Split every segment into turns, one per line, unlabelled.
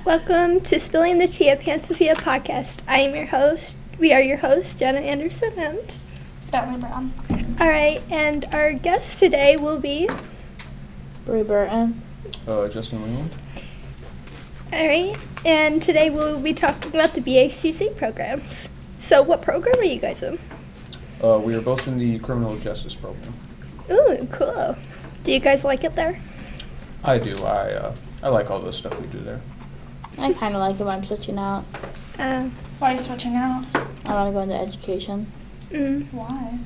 Welcome to Spilling the Tea, a Pansophia podcast. I am your host. We are your hosts, Jenna Anderson and
Bentlee Brown.
All right, and our guest today will be
Bree Burton.
Justin Leland.
All right, and today we'll be talking about the BACC programs. So, what program are you guys in?
We are both in the criminal justice program.
Ooh, cool. Do you guys like it there?
I do. I like all the stuff we do there.
I kind of like it, but I'm switching out.
Why are you switching out?
I want to go into education.
Why?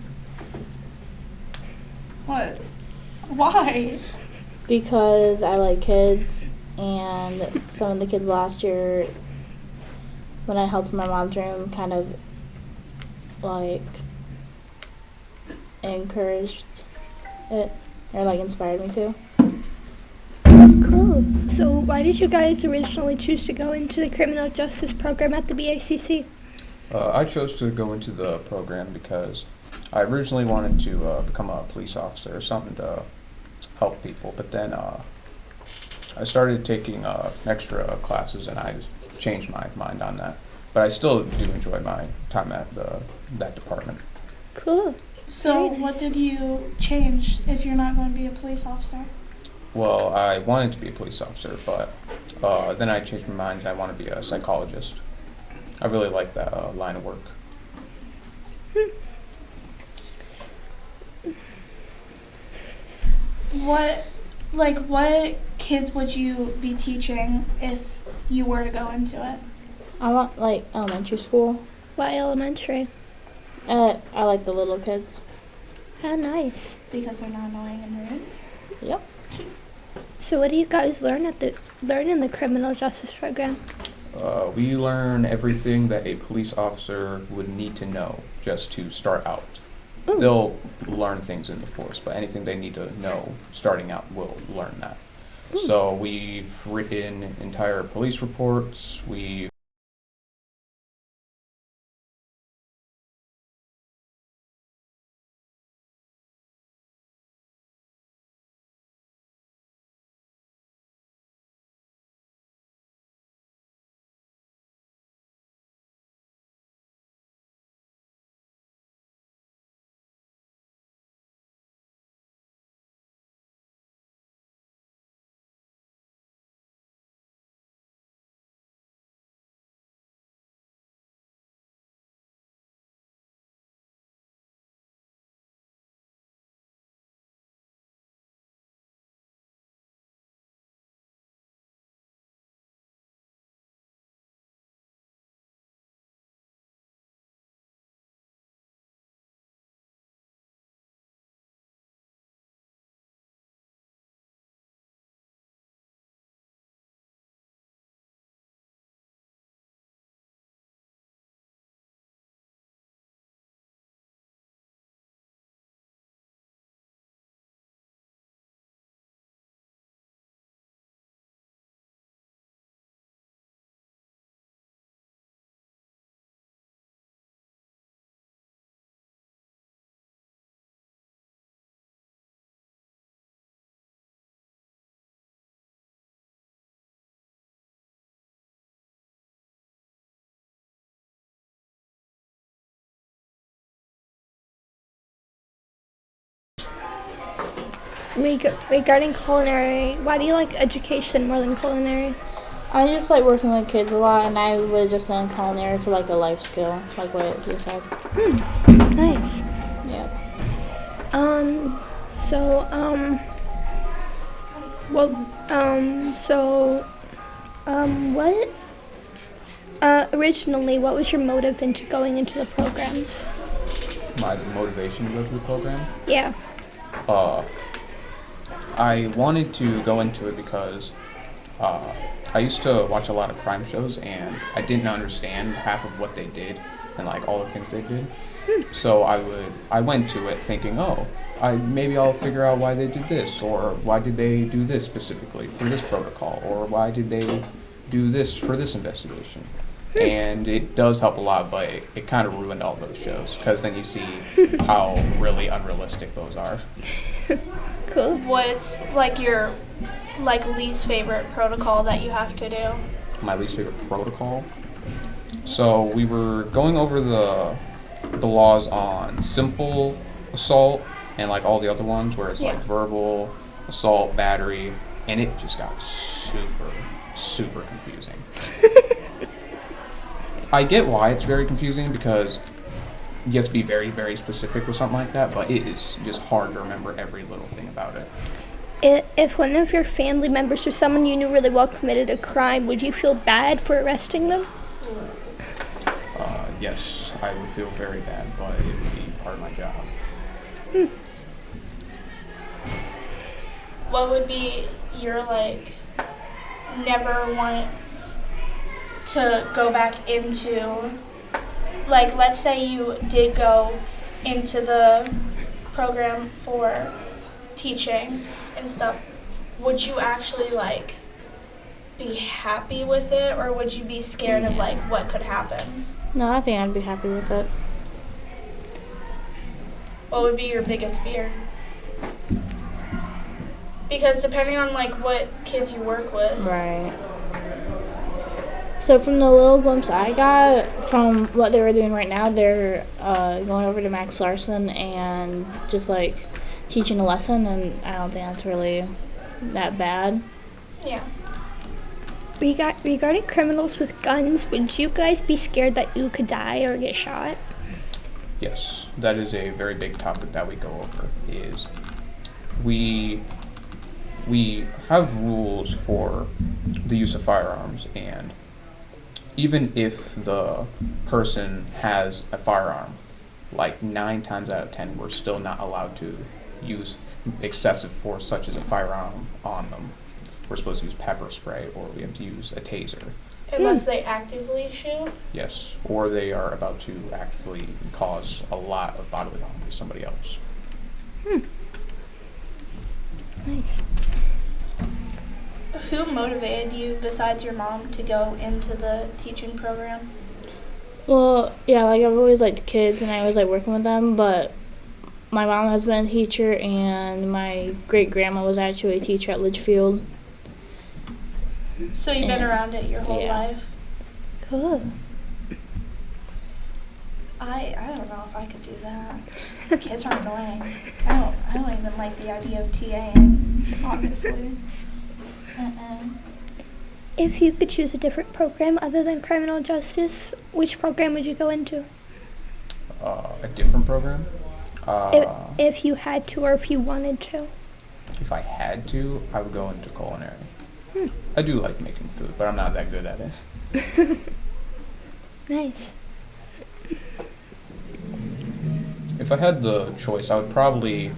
What? Why?
Because I like kids, and some of the kids last year, when I helped in my mom's room, kind of, like, encouraged it, or, like, inspired me to.
Cool. So, why did you guys originally choose to go into the criminal justice program at the BACC?
I chose to go into the program because I originally wanted to become a police officer or something to help people, but then I started taking extra classes and I just changed my mind on that. But I still do enjoy my time at that department.
Cool.
So,
Very nice.
what did you change if you're not going to be a police officer?
Well, I wanted to be a police officer, but then I changed my mind and I want to be a psychologist. I really like that line of work.
What kids would you be teaching if you were to go into it?
I want, like, elementary school.
Why elementary?
I like the little kids.
How nice.
Because they're not annoying and rude?
Yep.
So, what do you guys learn in the criminal justice program?
We learn everything that a police officer would need to know just to start out.
Ooh.
They'll learn things in the force, but anything they need to know starting out will learn that.
Ooh.
So we've written entire police reports.
Regarding culinary, why do you like education more than culinary?
I just like working with kids a lot, and I would just learn culinary for, like, a life skill, like what you said.
Nice.
Yeah.
Originally, what was your motive into going into the programs?
My motivation to go to the program.
Yeah.
I wanted to go into it because I used to watch a lot of crime shows and I didn't understand half of what they did and like all the things they did. So I went to it thinking, maybe I'll figure out why they did this, or why did they do this specifically for this protocol, or why did they do this for this investigation. And it does help a lot, but it kind of ruined all those shows because then you see how really unrealistic those are.
Cool.
What's like your least favorite protocol that you have to do?
my least favorite protocol. So we were going over the laws on simple assault and like all the other ones where it's like
Yeah.
verbal, assault, battery, and it just got super confusing. I get why it's very confusing because you have to be very, very specific with something like that, but it is just hard to remember every little thing about it.
If one of your family members or someone you knew really well committed a crime, would you feel bad for arresting them?
Yes, I would feel very bad, but it would be part of my job.
What would be your like never want to go back into, like let's say you did go into the program for teaching and stuff, would you actually like be happy with it, or would you be scared of like what could happen?
No, I think I'd be happy with it.
What would be your biggest fear? Because depending on like what kids you work with.
Right. So from the little glimpse I got from what they were doing right now, they're going over to Max Larson and just like teaching a lesson, and I don't think that's really that bad.
Yeah.
Regarding criminals with guns, would you guys be scared that you could die or get shot?
Yes, that is a very big topic that we go over. Is we have rules for the use of firearms, and even if the person has a firearm, like 9 times out of 10, we're still not allowed to use excessive force, such as a firearm, on them. We're supposed to use pepper spray, or we have to use a taser.
Unless they actively shoot.
Yes, or they are about to actively cause a lot of bodily harm to somebody else.
Nice.
Who motivated you besides your mom to go into the teaching program?
Well, yeah, like I've always liked kids and I always like working with them, but my mom has been a teacher and my great grandma was actually a teacher at Litchfield.
So you've been
Yeah.
around it your whole
Yeah.
life?
Cool.
I don't know if I could do that. Kids are annoying. I don't even like the idea of TAing, honestly.
If you could choose a different program other than criminal justice, which program would you go into?
A different program?
If you had to or if you wanted to.
If I had to, I would go into culinary. I do like making food, but I'm not that good at it.
Nice.
If I had the choice, I'd probably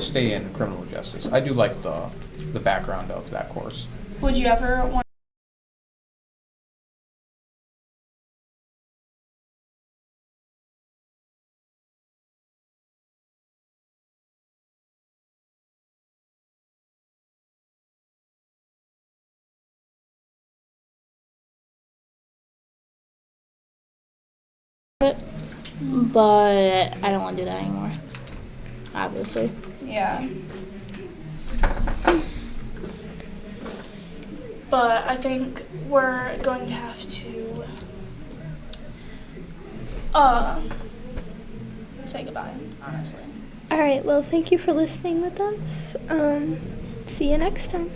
stay in criminal justice. I do like the background of that course.
Would you ever want
But I don't want to do that anymore, obviously.
Yeah. But I think we're going to have to say goodbye, honestly.
All right, well, thank you for listening with us. See you next time.